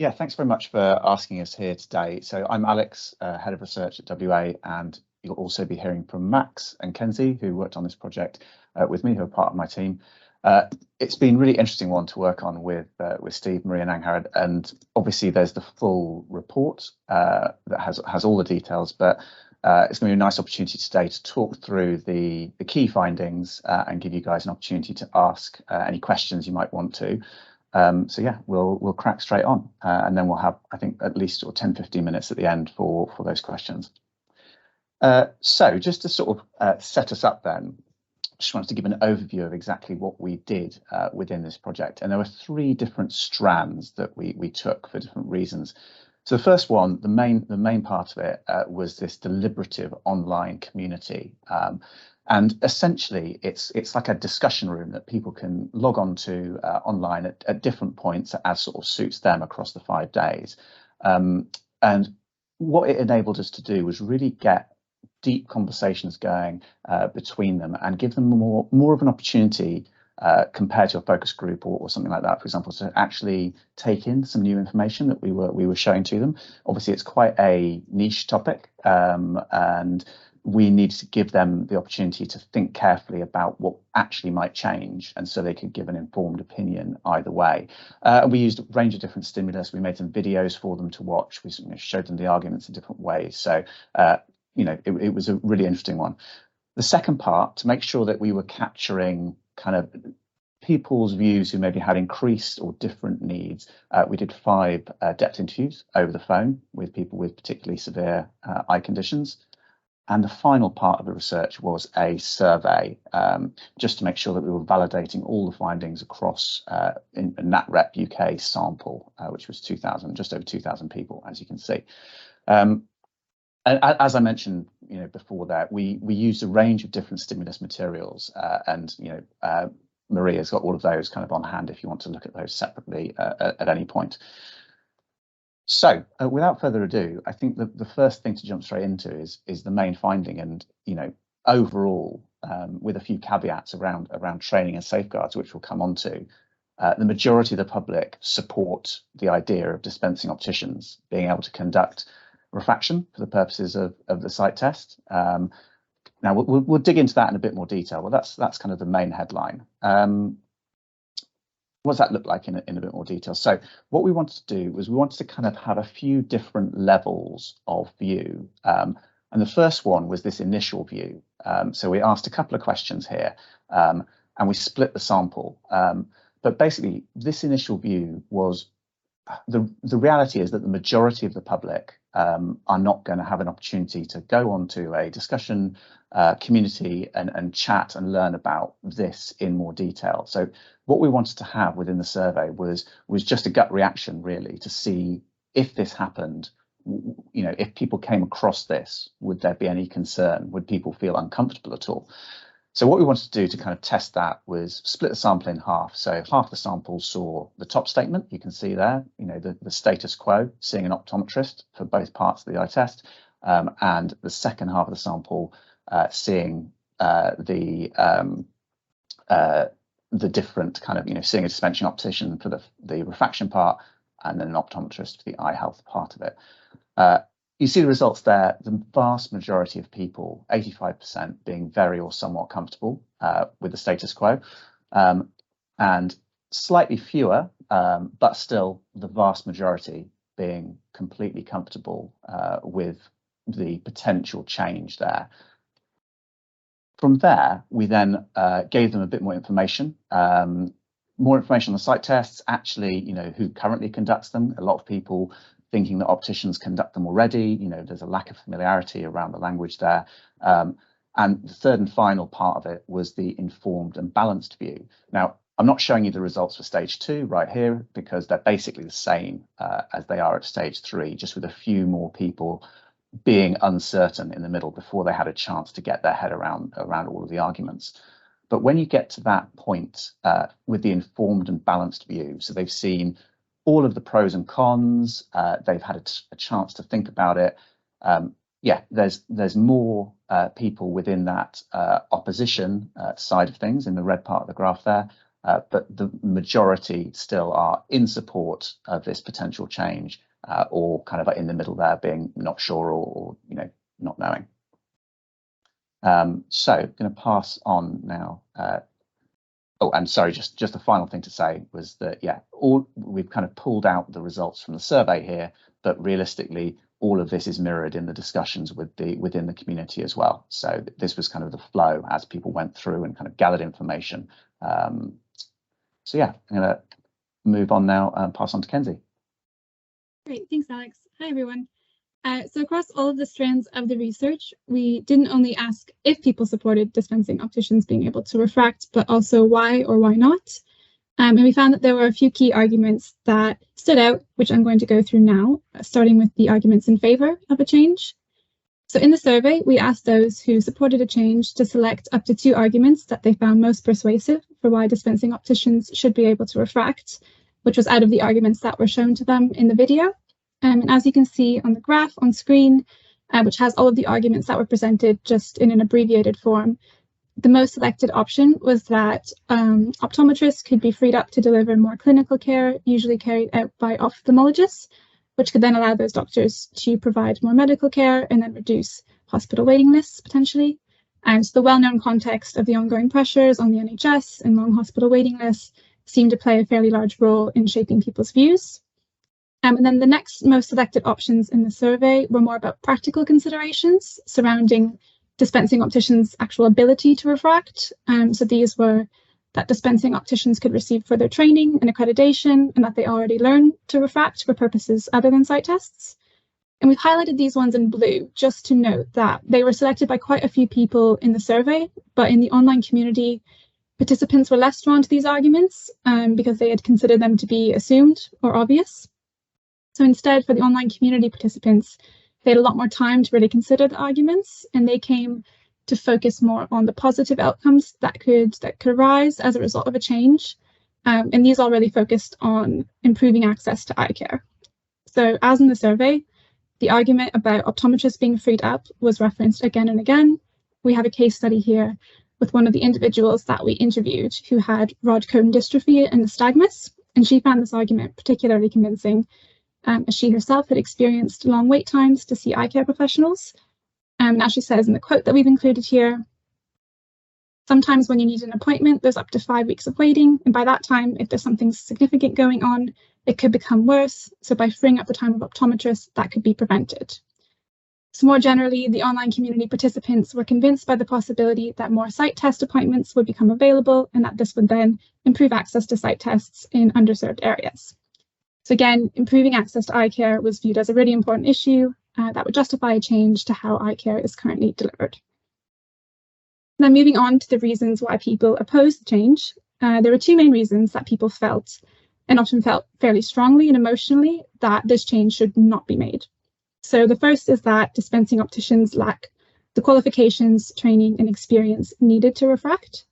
Yeah, thanks very much for asking us here today. So I'm Alex, Head of Research at WA, and you'll also be hearing from Max and Kenzie, who worked on this project with me, who are part of my team. It's been a really interesting one to work on with Steve, Maria and Angharad, and obviously there's the full report that has all the details, but it's going to be a nice opportunity today to talk through the key findings and give you guys an opportunity to ask any questions you might want to. So yeah, we'll crack straight on, and then we'll have, I think, at least 10-15 minutes at the end for those questions. So just to sort of set us up then, just wanted to give an overview of exactly what we did within this project. And there were three different strands that we took for different reasons. So the first one, the main part of it was this deliberative online community. And essentially, it's like a discussion room that people can log on to online at different points as sort of suits them across the 5 days. And what it enabled us to do was really get deep conversations going between them and give them more of an opportunity compared to a focus group or something like that, for example, to actually take in some new information that we were showing to them. Obviously, it's quite a niche topic, and we needed to give them the opportunity to think carefully about what actually might change, and so they could give an informed opinion either way. We used a range of different stimulus. We made some videos for them to watch. We showed them the arguments in different ways. So, it was a really interesting one. The second part, to make sure that we were capturing kind of people's views who maybe had increased or different needs, we did 5 depth interviews over the phone with people with particularly severe eye conditions. And the final part of the research was a survey, just to make sure that we were validating all the findings across in NatRep UK sample, which was just over 2,000 people, as you can see. And as I mentioned, before that, we used a range of different stimulus materials, and Maria's got all of those kind of on hand if you want to look at those separately at any point. So without further ado, I think the first thing to jump straight into is the main finding, and overall, with a few caveats around training and safeguards, which we'll come on to, the majority of the public support the idea of dispensing opticians being able to conduct refraction for the purposes of the sight test. Now we'll dig into that in a bit more detail. Well, that's kind of the main headline. What does that look like in a bit more detail? So what we wanted to do was we wanted to kind of have a few different levels of view. And the first one was this initial view. So we asked a couple of questions here, and we split the sample. But basically, this initial view was the reality is that the majority of the public are not going to have an opportunity to go onto a discussion community and chat and learn about this in more detail. So what we wanted to have within the survey was just a gut reaction, really, to see if this happened. If people came across this, would there be any concern? Would people feel uncomfortable at all? So what we wanted to do to kind of test that was split the sample in half. So half the sample saw the top statement, you can see there, the status quo, seeing an optometrist for both parts of the eye test, and the second half of the sample seeing the different kind of, seeing a dispensing optician for the refraction part, and then an optometrist for the eye health part of it. You see the results there, the vast majority of people, 85%, being very or somewhat comfortable with the status quo, and slightly fewer, but still the vast majority being completely comfortable with the potential change there. From there, we then gave them a bit more information on the sight tests, actually, who currently conducts them. A lot of people thinking that opticians conduct them already. There's a lack of familiarity around the language there. And the third and final part of it was the informed and balanced view. Now, I'm not showing you the results for stage 2 right here, because they're basically the same as they are at stage 3, just with a few more people being uncertain in the middle before they had a chance to get their head around all of the arguments. But when you get to that point with the informed and balanced view, so they've seen all of the pros and cons, they've had a chance to think about it. There's more people within that opposition side of things in the red part of the graph there, but the majority still are in support of this potential change, or kind of like in the middle there, being not sure or not knowing. So I'm going to pass on now. Oh, and sorry, just a final thing to say was that, yeah, we've kind of pulled out the results from the survey here, but realistically, all of this is mirrored in the discussions within the community as well. So this was kind of the flow as people went through and kind of gathered information. So yeah, I'm going to move on now and pass on to Kenzie. Great, thanks, Alex. Hi, everyone. So across all of the strands of the research, we didn't only ask if people supported dispensing opticians being able to refract, but also why or why not. And we found that there were a few key arguments that stood out, which I'm going to go through now, starting with the arguments in favor of a change. So in the survey, we asked those who supported a change to select up to 2 arguments that they found most persuasive for why dispensing opticians should be able to refract, which was out of the arguments that were shown to them in the video. And as you can see on the graph on screen, which has all of the arguments that were presented just in an abbreviated form, the most selected option was that optometrists could be freed up to deliver more clinical care, usually carried out by ophthalmologists, which could then allow those doctors to provide more medical care and then reduce hospital waiting lists potentially. So the well-known context of the ongoing pressures on the NHS and long hospital waiting lists seemed to play a fairly large role in shaping people's views. And then the next most selected options in the survey were more about practical considerations surrounding dispensing opticians' actual ability to refract. So these were that dispensing opticians could receive further training and accreditation, and that they already learn to refract for purposes other than sight tests. And we've highlighted these ones in blue just to note that they were selected by quite a few people in the survey, but in the online community, participants were less drawn to these arguments because they had considered them to be assumed or obvious. So instead, for the online community participants, they had a lot more time to really consider the arguments, and they came to focus more on the positive outcomes that could arise as a result of a change. And these all really focused on improving access to eye care. So as in the survey, the argument about optometrists being freed up was referenced again and again. We have a case study here with one of the individuals that we interviewed who had rod cone dystrophy and nystagmus, and she found this argument particularly convincing, as she herself had experienced long wait times to see eye care professionals. As she says in the quote that we've included here, sometimes when you need an appointment, there's up to 5 weeks of waiting, and by that time, if there's something significant going on, it could become worse. So by freeing up the time of optometrists, that could be prevented. So more generally, the online community participants were convinced by the possibility that more sight test appointments would become available, and that this would then improve access to sight tests in underserved areas. So again, improving access to eye care was viewed as a really important issue that would justify a change to how eye care is currently delivered. Now, moving on to the reasons why people opposed the change, there were 2 main reasons that people felt, and often felt fairly strongly and emotionally, that this change should not be made. So the first is that dispensing opticians lack the qualifications, training, and experience needed to refract.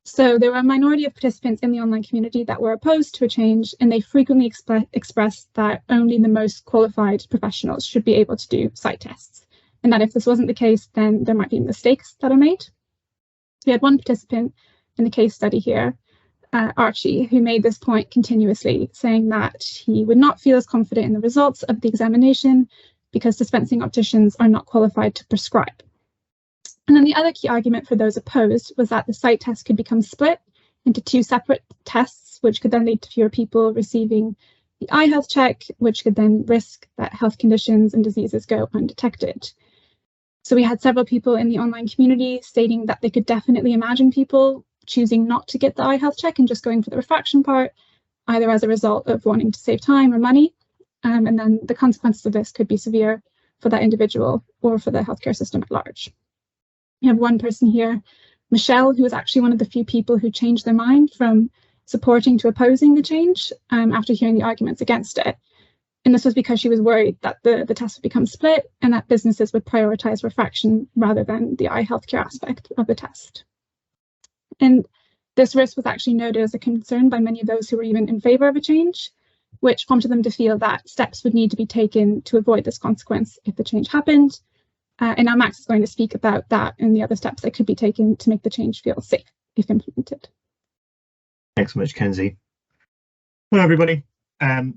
So there were a minority of participants in the online community that were opposed to a change, and they frequently expressed that only the most qualified professionals should be able to do sight tests, and that if this wasn't the case, then there might be mistakes that are made. So we had one participant in the case study here, Archie, who made this point continuously, saying that he would not feel as confident in the results of the examination because dispensing opticians are not qualified to prescribe. And then the other key argument for those opposed was that the sight test could become split into 2 separate tests, which could then lead to fewer people receiving the eye health check, which could then risk that health conditions and diseases go undetected. So we had several people in the online community stating that they could definitely imagine people choosing not to get the eye health check and just going for the refraction part, either as a result of wanting to save time or money. And then the consequences of this could be severe for that individual or for the healthcare system at large. We have one person here, Michelle, who was actually one of the few people who changed their mind from supporting to opposing the change after hearing the arguments against it. And this was because she was worried that the test would become split and that businesses would prioritize refraction rather than the eye healthcare aspect of the test. And this risk was actually noted as a concern by many of those who were even in favor of a change, which prompted them to feel that steps would need to be taken to avoid this consequence if the change happened. And now Max is going to speak about that and the other steps that could be taken to make the change feel safe if implemented. Thanks so much, Kenzie. Hello, everybody.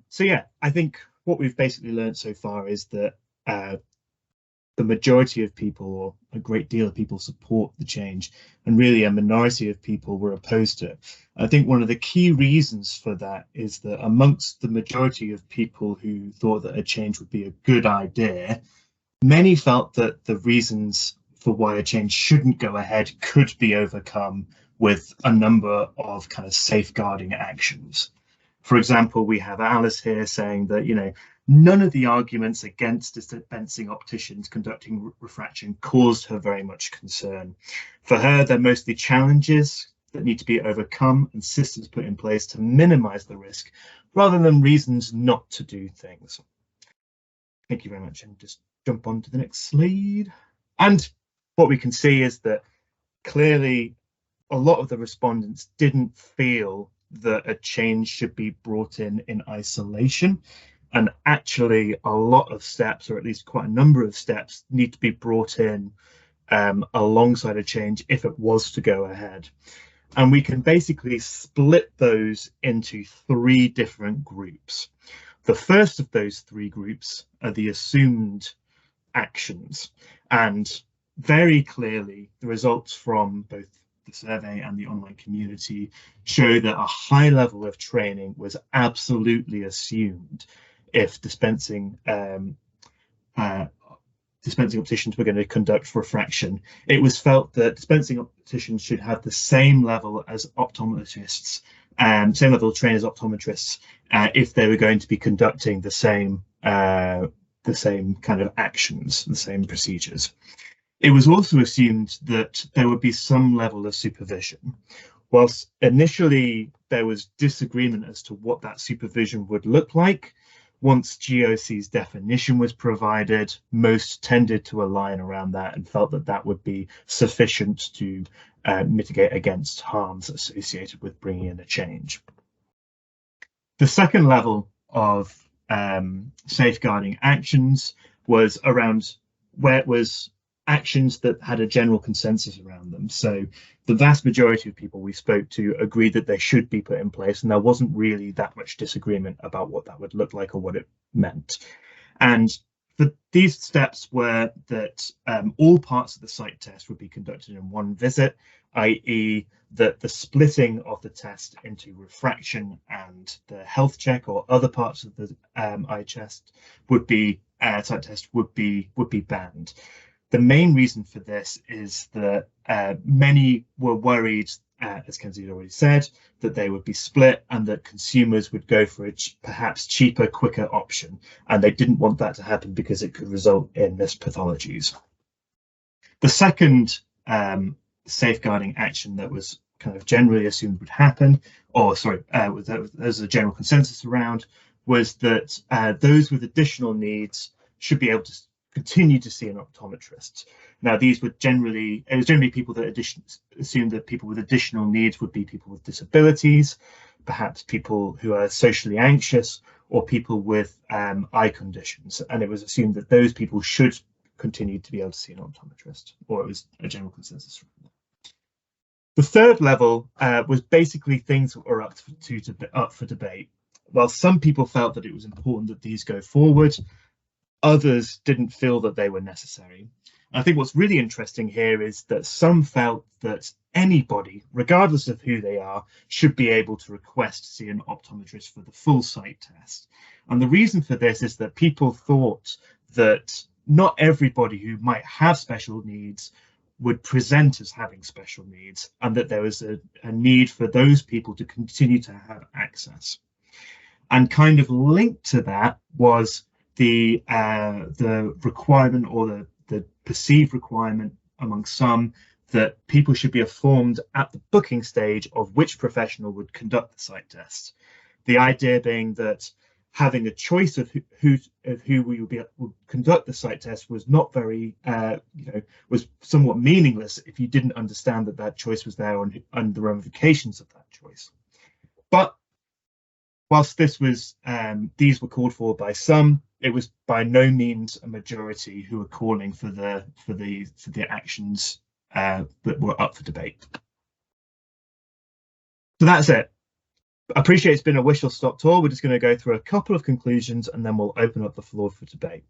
So yeah, I think what we've basically learned so far is that the majority of people, or a great deal of people, support the change, and really a minority of people were opposed to it. I think one of the key reasons for that is that amongst the majority of people who thought that a change would be a good idea, many felt that the reasons for why a change shouldn't go ahead could be overcome with a number of kind of safeguarding actions. For example, we have Alice here saying that, none of the arguments against dispensing opticians conducting refraction caused her very much concern. For her, they're mostly challenges that need to be overcome and systems put in place to minimize the risk rather than reasons not to do things. Thank you very much. And just jump on to the next slide. And what we can see is that clearly a lot of the respondents didn't feel that a change should be brought in isolation. And actually, a lot of steps, or at least quite a number of steps, need to be brought in alongside a change if it was to go ahead. And we can basically split those into three different groups. The first of those three groups are the assumed actions. And very clearly, the results from both the survey and the online community show that a high level of training was absolutely assumed if dispensing opticians were going to conduct refraction. It was felt that dispensing opticians should have the same level as optometrists, same level of training as optometrists, if they were going to be conducting the same kind of actions, the same procedures. It was also assumed that there would be some level of supervision. Whilst initially there was disagreement as to what that supervision would look like, once GOC's definition was provided, most tended to align around that and felt that that would be sufficient to mitigate against harms associated with bringing in a change. The second level of safeguarding actions was around where it was actions that had a general consensus around them. So the vast majority of people we spoke to agreed that they should be put in place, and there wasn't really that much disagreement about what that would look like or what it meant. And these steps were that all parts of the sight test would be conducted in one visit, i.e. that the splitting of the test into refraction and the health check or other parts of the eye test would be sight test would be banned. The main reason for this is that many were worried, as Kenzie had already said, that they would be split and that consumers would go for a perhaps cheaper, quicker option. And they didn't want that to happen because it could result in missed pathologies. The second safeguarding action that was kind of generally assumed would happen, there's a general consensus around, was that those with additional needs should be able to continue to see an optometrist. Now, these were generally people that assumed that people with additional needs would be people with disabilities, perhaps people who are socially anxious, or people with eye conditions. And it was assumed that those people should continue to be able to see an optometrist, or it was a general consensus. The third level was basically things that were up for debate. While some people felt that it was important that these go forward, others didn't feel that they were necessary. I think what's really interesting here is that some felt that anybody, regardless of who they are, should be able to request to see an optometrist for the full sight test. And the reason for this is that people thought that not everybody who might have special needs would present as having special needs, and that there was a need for those people to continue to have access. And kind of linked to that was the requirement, or the perceived requirement among some, that people should be informed at the booking stage of which professional would conduct the sight test. The idea being that having a choice of who would conduct the sight test was not very, was somewhat meaningless if you didn't understand that that choice was there and the ramifications of that choice. But whilst this was, these were called for by some, it was by no means a majority who were calling for the actions that were up for debate. So that's it. I appreciate it's been a whistle-stop tour. We're just going to go through a couple of conclusions and then we'll open up the floor for debate.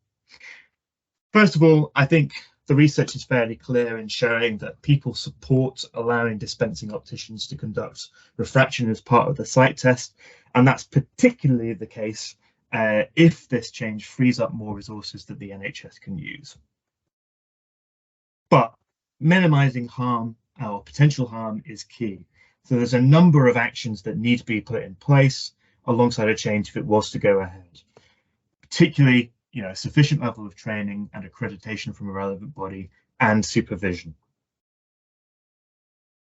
First of all, I think the research is fairly clear in showing that people support allowing dispensing opticians to conduct refraction as part of the sight test, and that's particularly the case if this change frees up more resources that the NHS can use. But minimizing harm or potential harm is key. So there's a number of actions that need to be put in place alongside a change if it was to go ahead, particularly a sufficient level of training and accreditation from a relevant body and supervision.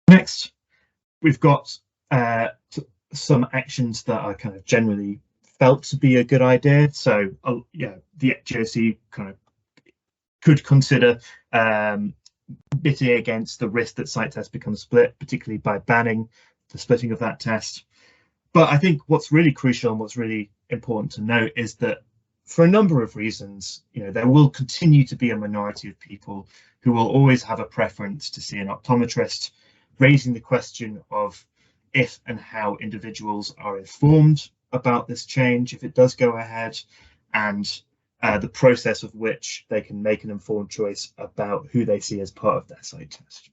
Next, we've got some actions that are kind of generally felt to be a good idea. So the GOC kind of could consider mitigating against the risk that sight tests become split, particularly by banning the splitting of that test. But I think what's really crucial and what's really important to note is that for a number of reasons, there will continue to be a minority of people who will always have a preference to see an optometrist, raising the question of if and how individuals are informed about this change, if it does go ahead, and the process of which they can make an informed choice about who they see as part of their sight test.